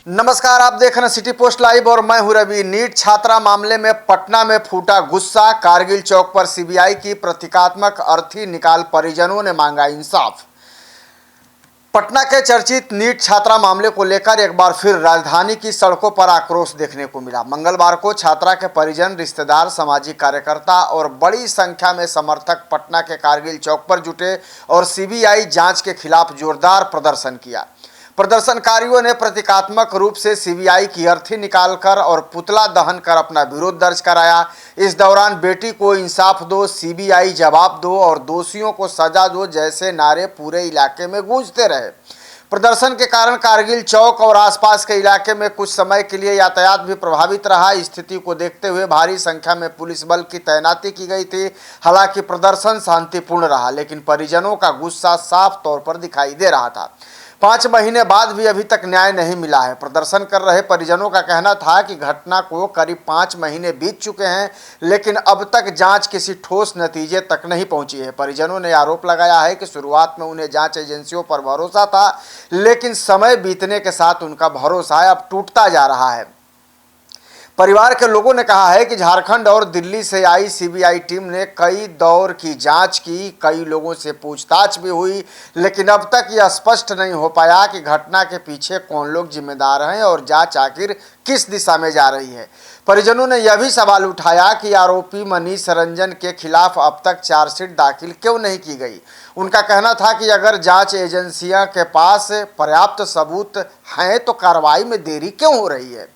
नमस्कार, आप देख रहे हैं सिटी पोस्ट लाइव और मैं हूं रवि। नीट छात्रा मामले में पटना में फूटा गुस्सा। कारगिल चौक पर सीबीआई की प्रतीकात्मक अर्थी निकाल परिजनों ने मांगा इंसाफ। पटना के चर्चित नीट छात्रा मामले को लेकर एक बार फिर राजधानी की सड़कों पर आक्रोश देखने को मिला। मंगलवार को छात्रा के परिजन, रिश्तेदार, सामाजिक कार्यकर्ता और बड़ी संख्या में समर्थक पटना के कारगिल चौक पर जुटे और सीबीआई जांच के खिलाफ जोरदार प्रदर्शन किया। प्रदर्शनकारियों ने प्रतीकात्मक रूप से सीबीआई की अर्थी निकालकर और पुतला दहन कर अपना विरोध दर्ज कराया। इस दौरान बेटी को इंसाफ दो, सीबीआई जवाब दो और दोषियों को सजा दो जैसे नारे पूरे इलाके में गूंजते रहे। प्रदर्शन के कारण कारगिल चौक और आसपास के इलाके में कुछ समय के लिए यातायात भी प्रभावित रहा। स्थिति को देखते हुए भारी संख्या में पुलिस बल की तैनाती की गई थी। हालांकि प्रदर्शन शांतिपूर्ण रहा, लेकिन परिजनों का गुस्सा साफ तौर पर दिखाई दे रहा था। 5 महीने बाद भी अभी तक न्याय नहीं मिला है। प्रदर्शन कर रहे परिजनों का कहना था कि घटना को करीब 5 महीने बीत चुके हैं, लेकिन अब तक जांच किसी ठोस नतीजे तक नहीं पहुंची है। परिजनों ने आरोप लगाया है कि शुरुआत में उन्हें जांच एजेंसियों पर भरोसा था, लेकिन समय बीतने के साथ उनका भरोसा अब टूटता जा रहा है। परिवार के लोगों ने कहा है कि झारखंड और दिल्ली से आई सीबीआई टीम ने कई दौर की जांच की, कई लोगों से पूछताछ भी हुई, लेकिन अब तक यह स्पष्ट नहीं हो पाया कि घटना के पीछे कौन लोग जिम्मेदार हैं और जांच आखिर किस दिशा में जा रही है। परिजनों ने यह भी सवाल उठाया कि आरोपी मनीष रंजन के खिलाफ अब तक चार्जशीट दाखिल क्यों नहीं की गई। उनका कहना था कि अगर जांच एजेंसियों के पास पर्याप्त सबूत हैं तो कार्रवाई में देरी क्यों हो रही है।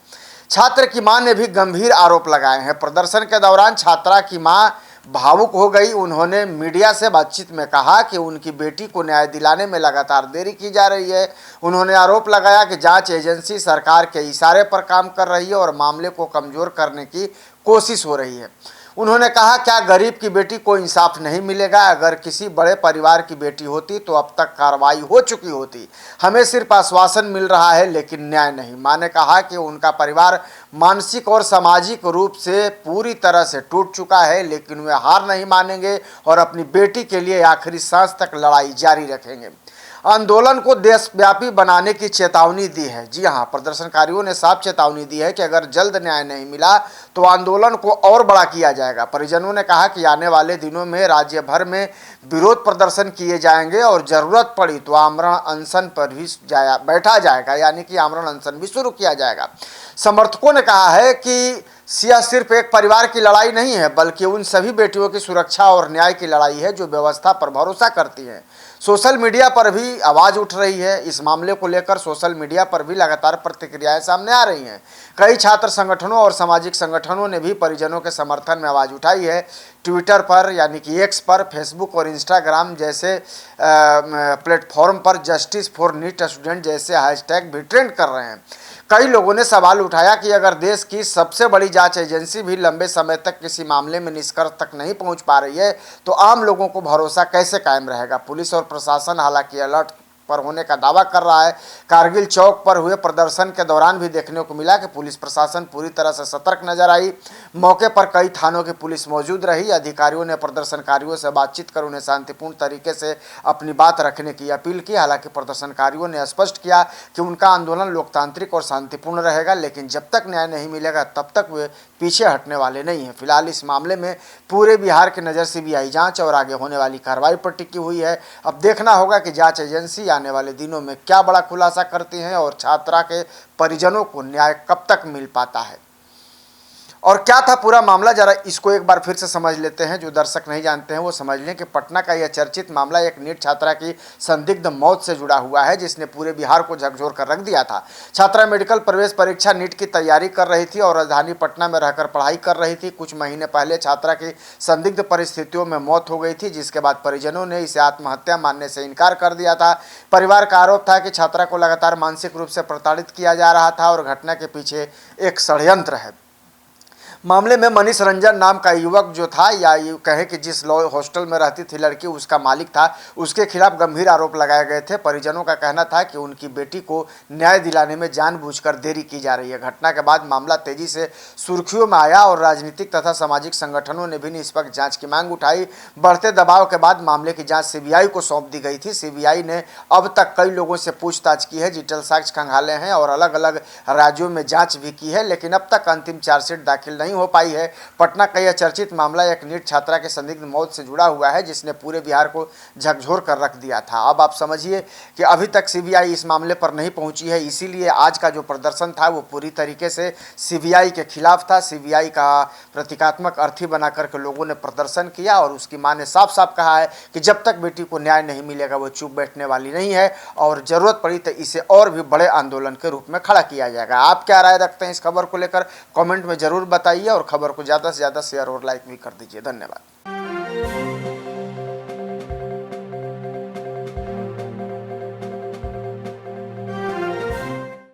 छात्र की मां ने भी गंभीर आरोप लगाए हैं। प्रदर्शन के दौरान छात्रा की मां भावुक हो गई। उन्होंने मीडिया से बातचीत में कहा कि उनकी बेटी को न्याय दिलाने में लगातार देरी की जा रही है। उन्होंने आरोप लगाया कि जांच एजेंसी सरकार के इशारे पर काम कर रही है और मामले को कमजोर करने की कोशिश हो रही है। उन्होंने कहा, क्या गरीब की बेटी को इंसाफ नहीं मिलेगा? अगर किसी बड़े परिवार की बेटी होती तो अब तक कार्रवाई हो चुकी होती। हमें सिर्फ आश्वासन मिल रहा है, लेकिन न्याय नहीं। मां ने कहा कि उनका परिवार मानसिक और सामाजिक रूप से पूरी तरह से टूट चुका है, लेकिन वे हार नहीं मानेंगे और अपनी बेटी के लिए आखिरी सांस तक लड़ाई जारी रखेंगे। आंदोलन को देशव्यापी बनाने की चेतावनी दी है। जी हां, प्रदर्शनकारियों ने साफ चेतावनी दी है कि अगर जल्द न्याय नहीं मिला तो आंदोलन को और बड़ा किया जाएगा। परिजनों ने कहा कि आने वाले दिनों में राज्य भर में विरोध प्रदर्शन किए जाएंगे और जरूरत पड़ी तो आमरण अनशन पर भी बैठा जाएगा, यानी कि आमरण अनशन भी शुरू किया जाएगा। समर्थकों ने कहा है कि यह सिर्फ एक परिवार की लड़ाई नहीं है, बल्कि उन सभी बेटियों की सुरक्षा और न्याय की लड़ाई है जो व्यवस्था पर भरोसा करती हैं। सोशल मीडिया पर भी आवाज़ उठ रही है। इस मामले को लेकर सोशल मीडिया पर भी लगातार प्रतिक्रियाएं सामने आ रही हैं। कई छात्र संगठनों और सामाजिक संगठनों ने भी परिजनों के समर्थन में आवाज़ उठाई है। ट्विटर पर, यानी कि एक्स पर, फेसबुक और इंस्टाग्राम जैसे प्लेटफॉर्म पर जस्टिस फॉर नीट स्टूडेंट जैसे हैशटैग भी ट्रेंड कर रहे हैं। कई लोगों ने सवाल उठाया कि अगर देश की सबसे बड़ी जांच एजेंसी भी लंबे समय तक किसी मामले में निष्कर्ष तक नहीं पहुंच पा रही है तो आम लोगों को भरोसा कैसे कायम रहेगा। पुलिस और प्रशासन हालांकि अलर्ट पर होने का दावा कर रहा है। कारगिल चौक पर हुए प्रदर्शन के दौरान भी देखने को मिला कि पुलिस प्रशासन पूरी तरह से सतर्क नजर आई। मौके पर कई थानों की पुलिस मौजूद रही। अधिकारियों ने प्रदर्शनकारियों से बातचीत कर उन्हें शांतिपूर्ण तरीके से अपनी बात रखने की अपील की। हालांकि प्रदर्शनकारियों ने स्पष्ट किया कि उनका आंदोलन लोकतांत्रिक और शांतिपूर्ण रहेगा, लेकिन जब तक न्याय नहीं मिलेगा तब तक वे पीछे हटने वाले नहीं हैं। फिलहाल इस मामले में पूरे बिहार की नज़र सीबीआई जांच और आगे होने वाली कार्रवाई पर टिकी हुई है। अब देखना होगा कि जांच एजेंसी आने वाले दिनों में क्या बड़ा खुलासा करती हैं और छात्रा के परिजनों को न्याय कब तक मिल पाता है। और क्या था पूरा मामला, जरा इसको एक बार फिर से समझ लेते हैं। जो दर्शक नहीं जानते हैं वो समझ लें कि पटना का यह चर्चित मामला एक नीट छात्रा की संदिग्ध मौत से जुड़ा हुआ है, जिसने पूरे बिहार को झकझोर कर रख दिया था। छात्रा मेडिकल प्रवेश परीक्षा नीट की तैयारी कर रही थी और राजधानी पटना में रहकर पढ़ाई कर रही थी। कुछ महीने पहले छात्रा की संदिग्ध परिस्थितियों में मौत हो गई थी, जिसके बाद परिजनों ने इसे आत्महत्या मानने से इनकार कर दिया था। परिवार का आरोप था कि छात्रा को लगातार मानसिक रूप से प्रताड़ित किया जा रहा था और घटना के पीछे एक षड्यंत्र है। मामले में मनीष रंजन नाम का युवक जो था, या ये कहे कि जिस हॉस्टल में रहती थी लड़की उसका मालिक था, उसके खिलाफ गंभीर आरोप लगाए गए थे। परिजनों का कहना था कि उनकी बेटी को न्याय दिलाने में जानबूझकर देरी की जा रही है। घटना के बाद मामला तेजी से सुर्खियों में आया और राजनीतिक तथा सामाजिक संगठनों ने भी निष्पक्ष जांच की मांग उठाई। बढ़ते दबाव के बाद मामले की जांच सीबीआई को सौंप दी गई थी। सीबीआई ने अब तक कई लोगों से पूछताछ की है, डिजिटल साक्ष्य खंगाले हैं और अलग अलग राज्यों में जांच भी की है, लेकिन अब तक अंतिम चार्जशीट दाखिल नहीं हो पाई है। पटना का यह चर्चित मामला एक नीट छात्रा के संदिग्ध मौत से जुड़ा हुआ है, जिसने पूरे बिहार को झकझोर कर रख दिया था। अब आप समझिए कि अभी तक सीबीआई इस मामले पर नहीं पहुंची है, इसीलिए आज का जो प्रदर्शन था वो पूरी तरीके से सीबीआई के खिलाफ था। सीबीआई का प्रतीकात्मक अर्थी बना करके लोगों ने प्रदर्शन किया और उसकी मां ने साफ साफ कहा है कि जब तक बेटी को न्याय नहीं मिलेगा वो चुप बैठने वाली नहीं है और जरूरत पड़ी तो इसे और भी बड़े आंदोलन के रूप में खड़ा किया जाएगा। आप क्या राय रखते हैं इस खबर को लेकर, कमेंट में जरूर बताइए और खबर को ज़्यादा से ज़्यादा शेयर और लाइक भी कर दीजिए। धन्यवाद।